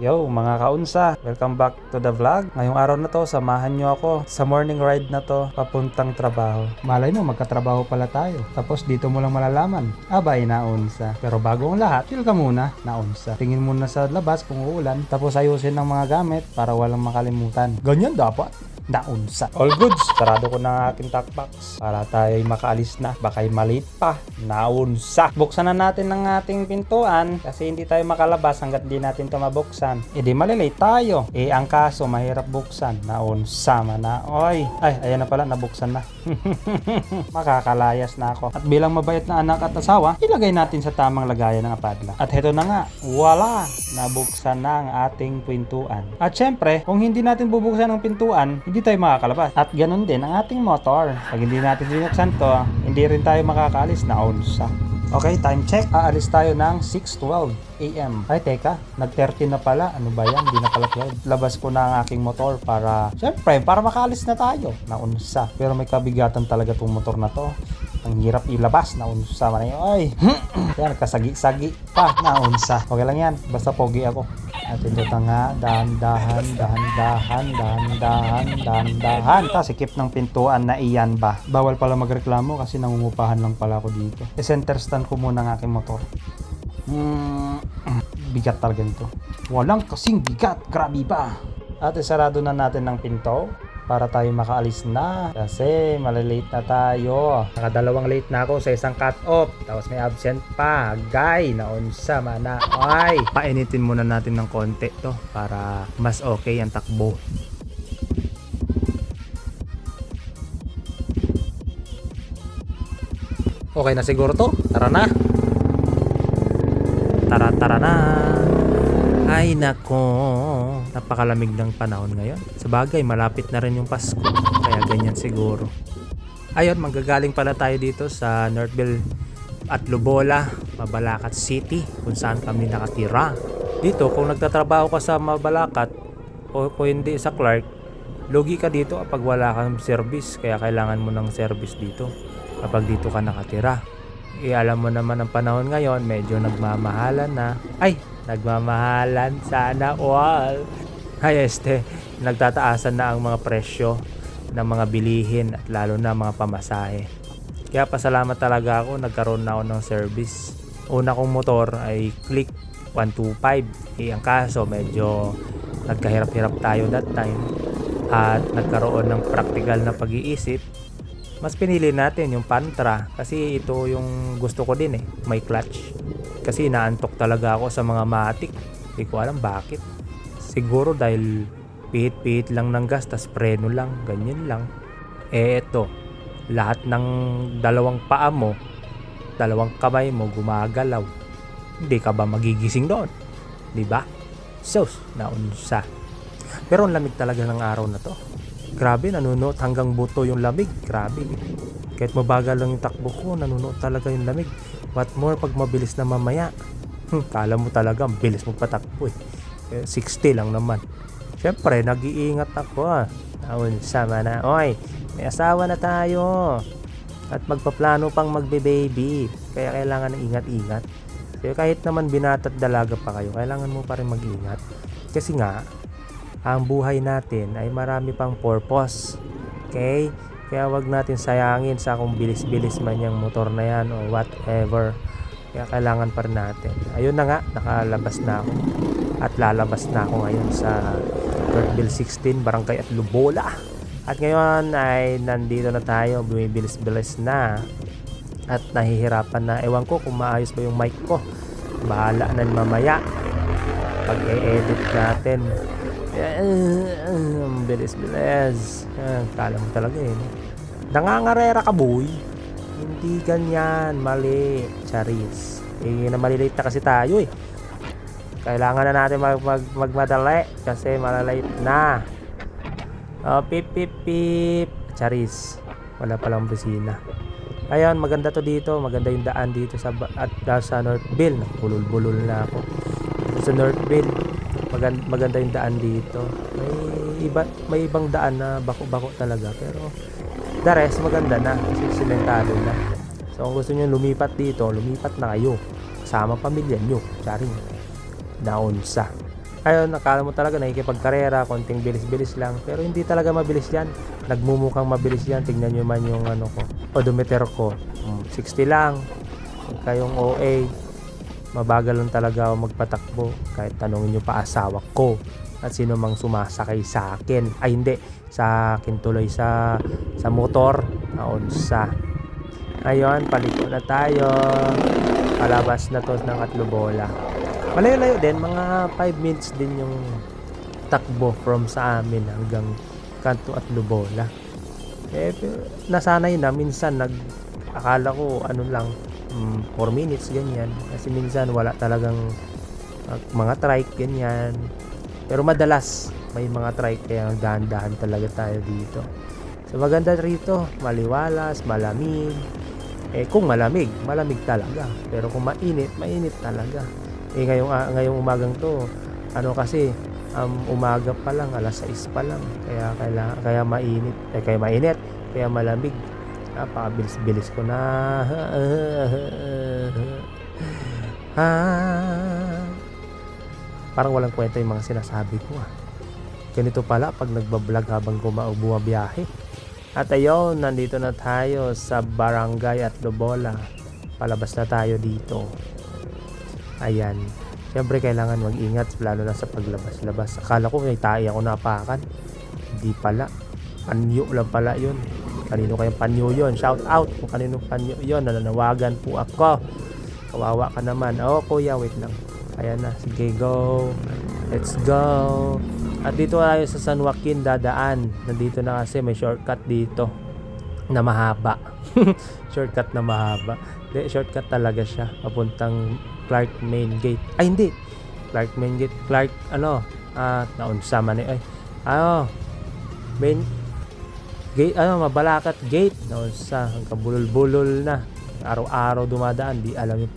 Yo mga kaunsa, welcome back to the vlog. Ngayong araw na to, samahan nyo ako sa morning ride na to papuntang trabaho. Malay mo, magkatrabaho pala tayo. Tapos dito mo lang malalaman, abay naunsa. Pero bago ang lahat, chill ka muna, naunsa. Tingin muna sa labas kung uulan, tapos ayusin ng mga gamit para walang makalimutan. Ganyan dapat. Naunsa. All goods. Sarado ko na ang aking talkbox para tayo'y makaalis na. Baka'y maliit pa. Naunsa. Buksan na natin ang ating pintuan kasi hindi tayo makalabas hanggat di natin ito mabuksan. E di malilate tayo. E ang kaso mahirap buksan. Naunsa man na. Oy. Ay, ayan na pala. Nabuksan na. Makakalayas na ako. At bilang mabait na anak at asawa, ilagay natin sa tamang lagayan ng apadla. At heto na nga. Wala. Nabuksan na ang ating pintuan. At syempre, kung hindi natin bubuksan ang pintuan, hindi tayo makakalabas. At ganun din ang ating motor. Pag hindi natin binuksan to, hindi rin tayo makakaalis na unsa. Okay, time check. Aalis tayo ng 6:12 AM. Ay, teka. Nag-13 na pala. Ano ba yan? Hindi na pala 12. Labas ko na ang aking motor para, syempre, para makaalis na tayo. Naunsa. Pero may kabigatan talaga tong motor na to. Ang hirap ilabas. Naunsa man yun. Ay! Yan, kasagi-sagi pa. Naunsa. Okay lang yan. Basta pogi ako. At ito nga, dahan-dahan. Sikip ng pintuan na iyan ba? Bawal pala magreklamo kasi nangungupahan lang pala ako dito. Center stand ko muna ng aking motor. Bigat talaga nito. Walang kasing bigat. Grabe pa. At isarado na natin ng pinto para tayo makaalis na kasi malilate na tayo. Nakadalawang late na ako sa isang cut-off, tapos may absent pa. Gay, naunsa mana. Ay, painitin muna natin ng konti to para mas okay ang takbo. Okay na siguro to. Tara na. Tara na. Ay nako, napakalamig ng panahon ngayon. Sabagay, malapit na rin yung Pasko, kaya ganyan siguro. Ayun, manggagaling pala tayo dito sa Northville at Lubola, Mabalacat City, kung saan kami nakatira. Dito, kung nagtatrabaho ka sa Mabalacat o kung hindi sa Clark, lugi ka dito kapag wala kang service, kaya kailangan mo ng service dito kapag dito ka nakatira. Alam mo naman ang panahon ngayon, medyo nagmamahalan na. Ay, nagmamahalan sana all. Ay, nagtataasan na ang mga presyo ng mga bilihin at lalo na mga pamasahe. Kaya pasalamat talaga ako, nagkaroon na ako ng service. Una kong motor ay Click 125. Ang kaso medyo nagkahirap-hirap tayo that time at nagkaroon ng practical na pag-iisip. Mas pinili natin yung Pantra kasi ito yung gusto ko din may clutch. Kasi naantok talaga ako sa mga matic. Hindi ko alam bakit. Siguro dahil pihit-pihit lang ng gas tas preno lang, ganyan lang. Eto, lahat ng dalawang paa mo, dalawang kamay mo gumagalaw. Hindi ka ba magigising doon? 'Di ba? Sus, naunsa. Pero ang lamig talaga ng araw na to. Grabe, nanunuot hanggang buto yung lamig. Grabe. Kahit mabagal lang yung takbo ko, nanunuot talaga yung lamig. What more pag mabilis na mamaya. Kala mo talaga, bilis mo patakbo 60 lang naman. Siyempre, nag-iingat ako Naunsa na. Oy, may asawa na tayo. At magpaplano pang magbe-baby. Kaya kailangan ng ingat-ingat. Kaya kahit naman binata at dalaga pa kayo, kailangan mo pa rin mag-ingat. Kasi nga, ang buhay natin ay marami pang purpose. Okay? Kaya wag natin sayangin sa kung bilis-bilis man yung motor na yan o whatever. Kaya kailangan pa rin natin. Ayun na nga, nakalabas na ako. At lalabas na ako ngayon sa Northville 16, Barangay at Lubola. At ngayon ay nandito na tayo, bumibilis-bilis na. At nahihirapan na. Ewan ko kung maayos ba yung mic ko. Bahala na mamaya. Pag i-edit natin. Bilis-bilis. Kala mo talaga nangangarera ka boy. Hindi ganyan. Mali. Charis. Na malilate na kasi tayo Kailangan na natin magmadali kasi malalate na. Pip pip pip. Charis. Wala palang busina. Ayun, maganda to dito. Maganda yung daan dito sa Northville. Bulol-bulol na ako. Sa Northville. Maganda yung daan dito. May ibang daan na bako-bako talaga, pero the rest maganda na kasi simentado na. So kung gusto niyo lumipat dito, lumipat na kayo. Kasama pamilya nyo. Charing. Naunsa. Ayun, akala mo talaga nakikipagkarera, konting bilis-bilis lang. Pero hindi talaga mabilis yan. Nagmumukhang mabilis yan. Tignan nyo man yung ano ko, odometer ko. 60 lang. Kayong OA, mabagal lang talaga ako magpatakbo. Kahit tanongin nyo pa asawa ko at sino mang sumasakay sa akin. Ay hindi, sa akin tuloy sa motor na unsa. Ayun, paliko na tayo. Palabas na to ng Atlubola. Malayo-layo din, mga 5 minutes din yung takbo from sa amin hanggang kanto Atlubola. Nasanay na, minsan akala ko ano lang 4 minutes ganyan, kasi minsan wala talagang mga trike ganyan, pero madalas may mga trike, kaya dahan-dahan talaga tayo dito. So maganda rito, maliwalas, malamig. Kung malamig talaga, pero kung mainit talaga. Ngayong umagang to, ano kasi, umaga pa lang, alas 6 pa lang, kaya mainit, kaya malamig. Napakabilis-bilis ko na. Parang walang kwenta yung mga sinasabi ko. Ganito pala pag nagbablog habang bumabiyahe. At ayun, nandito na tayo sa Barangay Atlubola. Palabas na tayo dito. Ayan. Siyempre kailangan mag-ingat, lalo na sa paglabas-labas. Akala ko may tae ako napakan. Hindi pala. Panyo lang pala yun. Kanino kayang panyo yun? Shout out kung kanino panyo yun. Nananawagan po ako. Kawawa ka naman. Kuya, wait lang. Ayan na. Sige, go. Let's go. At dito tayo sa San Joaquin dadaan. Nandito na kasi may shortcut dito na mahaba. Shortcut na mahaba. Shortcut talaga siya. Papuntang Clark Main Gate. Ay, hindi. Clark Main Gate. Naunsa man Main Gate, Mabalacat Gate. Naunsa. Ang kabulol-bulol na. Araw-araw dumadaan. Di alam yung